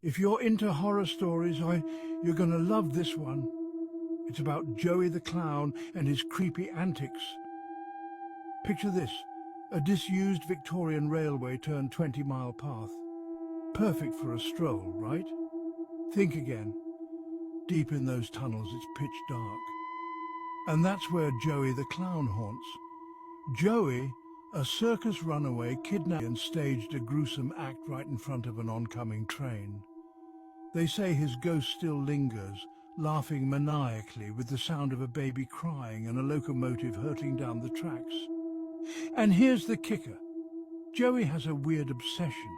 If you're into horror stories, you're gonna love this one. It's about Joey the Clown and his creepy antics. Picture this, a disused Victorian railway turned 20-mile path. Perfect for a stroll, right? Think again. Deep in those tunnels, it's pitch dark. And that's where Joey the Clown haunts. Joey, a circus runaway, kidnapped and staged a gruesome act right in front of an oncoming train. They say his ghost still lingers, laughing maniacally with the sound of a baby crying and a locomotive hurtling down the tracks. And here's the kicker. Joey has a weird obsession.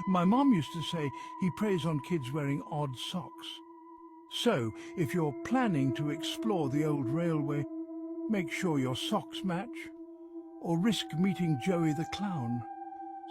My mom used to say he preys on kids wearing odd socks. So, if you're planning to explore the old railway, make sure your socks match, or risk meeting Joey the Clown.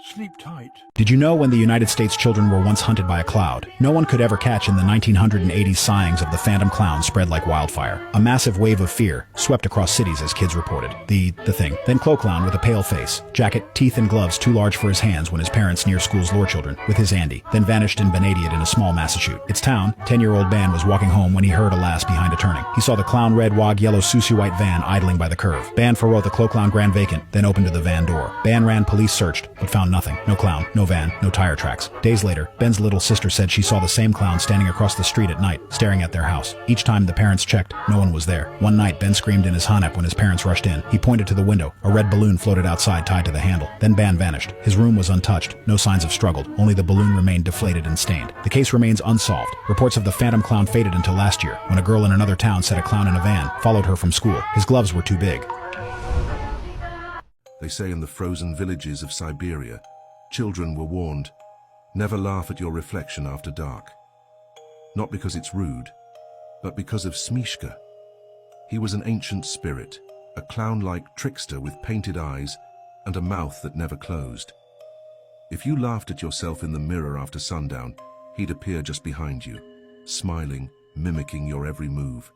Sleep tight. Did you know when the United States children were once hunted by a cloud, no one could ever catch in the 1980s sightings of the phantom clown spread like wildfire? A massive wave of fear swept across cities as kids reported. The thing. Then tClown with a pale face, jacket, teeth and gloves too large for his hands when his parents near school's lure children with his Andy, then vanished in Benadiad in a small Massachusetts. Its town, 10-year-old Ben was walking home when he heard a lass behind a turning. He saw the clown red wog yellow Susie white van idling by the curve. Ban forward the tClown grand vacant, then opened to the van door. Ban ran, police searched, but found nothing. No clown, no van, no tire tracks. Days later, Ben's little sister said she saw the same clown standing across the street at night, staring at their house. Each time the parents checked, no one was there. One night, Ben screamed in his Hanep when his parents rushed in. He pointed to the window. A red balloon floated outside tied to the handle. Then Ben vanished. His room was untouched. No signs of struggle. Only the balloon remained deflated and stained. The case remains unsolved. Reports of the phantom clown faded until last year, when a girl in another town said a clown in a van followed her from school. His gloves were too big. They say in the frozen villages of Siberia, children were warned, never laugh at your reflection after dark. Not because it's rude, but because of Smishka. He was an ancient spirit, a clown-like trickster with painted eyes and a mouth that never closed. If you laughed at yourself in the mirror after sundown, he'd appear just behind you, smiling, mimicking your every move,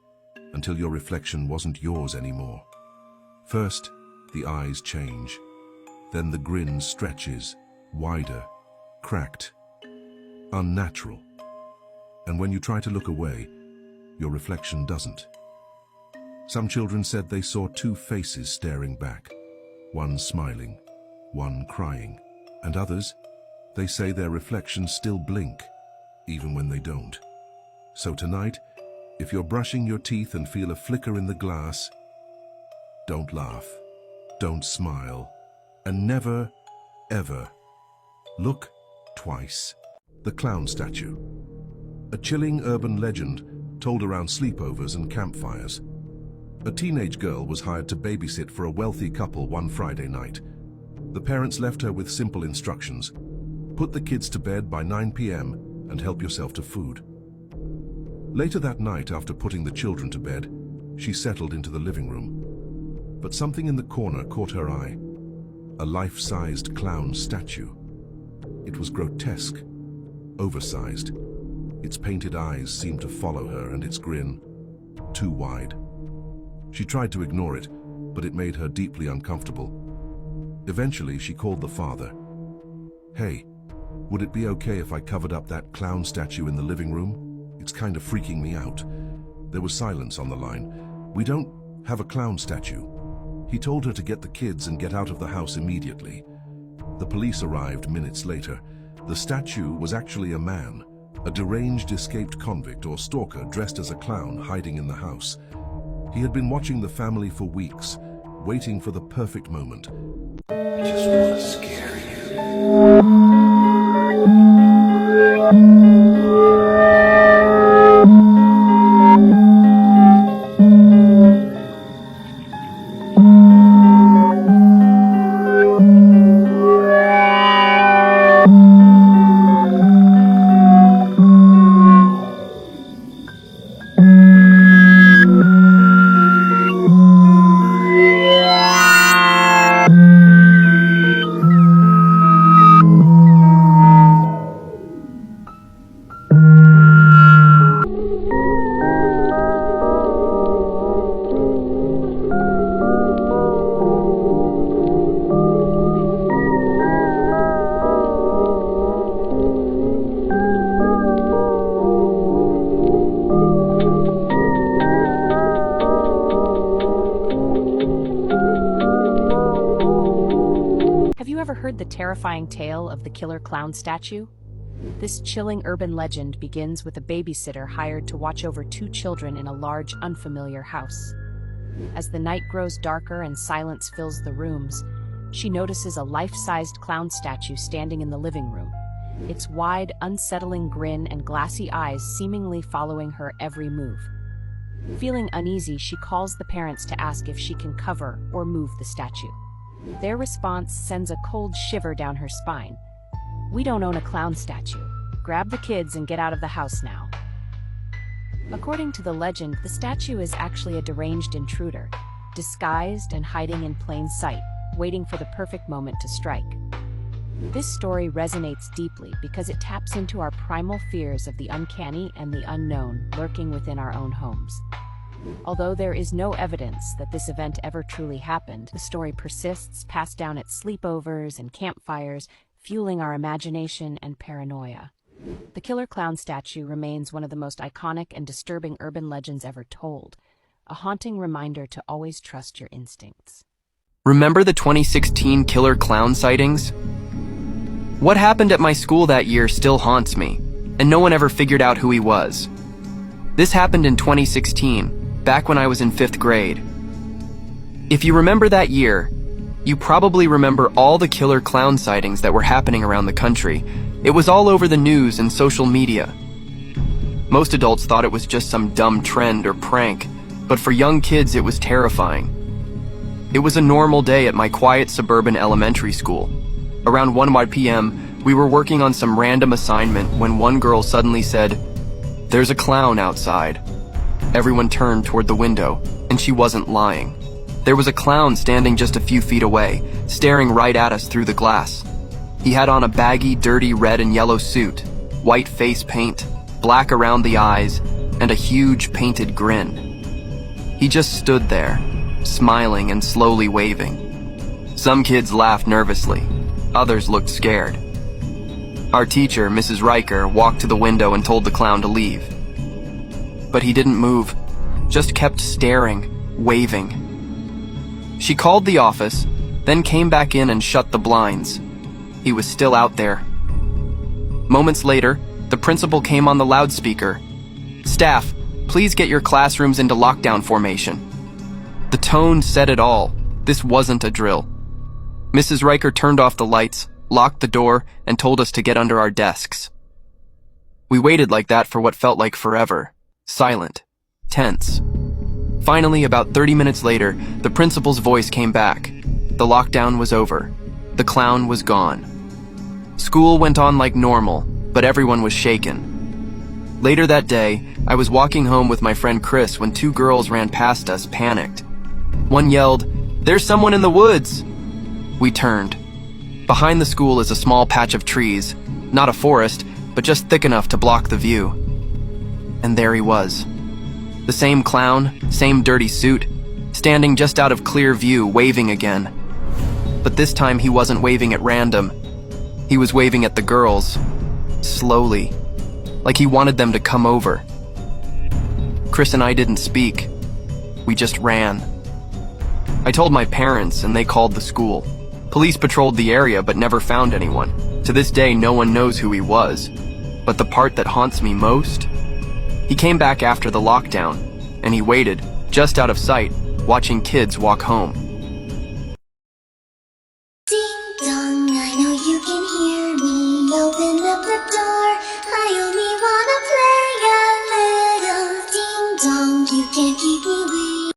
until your reflection wasn't yours anymore. First, the eyes change. Then the grin stretches, wider, cracked, unnatural. And when you try to look away, your reflection doesn't. Some children said they saw two faces staring back, one smiling, one crying. And others, they say their reflections still blink, even when they don't. So tonight, if you're brushing your teeth and feel a flicker in the glass, don't laugh, don't smile, and never, ever look twice. The clown statue. A chilling urban legend told around sleepovers and campfires. A teenage girl was hired to babysit for a wealthy couple one Friday night. The parents left her with simple instructions. Put the kids to bed by 9 p.m. and help yourself to food. Later that night, after putting the children to bed, she settled into the living room. But something in the corner caught her eye. A life-sized clown statue. It was grotesque. oversized. Its painted eyes seemed to follow her, and its grin, too wide. She tried to ignore it, but it made her deeply uncomfortable. Eventually, she called the father. "Hey, would it be okay if I covered up that clown statue in the living room? It's kind of freaking me out." There was silence on the line. "We don't have a clown statue." He told her to get the kids and get out of the house immediately. The police arrived minutes later. The statue was actually a man, a deranged escaped convict or stalker dressed as a clown hiding in the house. He had been watching the family for weeks, waiting for the perfect moment. I just want to scare you. Have you ever heard the terrifying tale of the killer clown statue? This chilling urban legend begins with a babysitter hired to watch over two children in a large, unfamiliar house. As the night grows darker and silence fills the rooms, she notices a life-sized clown statue standing in the living room, its wide, unsettling grin and glassy eyes seemingly following her every move. Feeling uneasy, she calls the parents to ask if she can cover or move the statue. Their response sends a cold shiver down her spine. "We don't own a clown statue. Grab the kids and get out of the house now." According to the legend, the statue is actually a deranged intruder, disguised and hiding in plain sight, waiting for the perfect moment to strike. This story resonates deeply because it taps into our primal fears of the uncanny and the unknown lurking within our own homes. Although there is no evidence that this event ever truly happened, the story persists, passed down at sleepovers and campfires, fueling our imagination and paranoia. The killer clown statue remains one of the most iconic and disturbing urban legends ever told, a haunting reminder to always trust your instincts. Remember the 2016 killer clown sightings? What happened at my school that year still haunts me, and no one ever figured out who he was. This happened in 2016, back when I was in 5th grade. If you remember that year, you probably remember all the killer clown sightings that were happening around the country. It was all over the news and social media. Most adults thought it was just some dumb trend or prank, but for young kids it was terrifying. It was a normal day at my quiet suburban elementary school. Around 1 p.m., we were working on some random assignment when one girl suddenly said, "There's a clown outside." Everyone turned toward the window, and she wasn't lying. There was a clown standing just a few feet away, staring right at us through the glass. He had on a baggy, dirty red and yellow suit, white face paint, black around the eyes, and a huge painted grin. He just stood there, smiling and slowly waving. Some kids laughed nervously, others looked scared. Our teacher, Mrs. Riker, walked to the window and told the clown to leave. But he didn't move, just kept staring, waving. She called the office, then came back in and shut the blinds. He was still out there. Moments later, the principal came on the loudspeaker. "Staff, please get your classrooms into lockdown formation." The tone said it all. This wasn't a drill. Mrs. Riker turned off the lights, locked the door, and told us to get under our desks. We waited like that for what felt like forever. Silent. Tense. Finally, about 30 minutes later, the principal's voice came back. The lockdown was over. The clown was gone. School went on like normal, but everyone was shaken. Later that day, I was walking home with my friend Chris when two girls ran past us, panicked. One yelled, "There's someone in the woods!" We turned. Behind the school is a small patch of trees. Not a forest, but just thick enough to block the view. And there he was. The same clown, same dirty suit, standing just out of clear view, waving again. But this time he wasn't waving at random. He was waving at the girls, slowly, like he wanted them to come over. Chris and I didn't speak. We just ran. I told my parents and they called the school. Police patrolled the area but never found anyone. To this day, no one knows who he was. But the part that haunts me most? He came back after the lockdown, and he waited, just out of sight, watching kids walk home.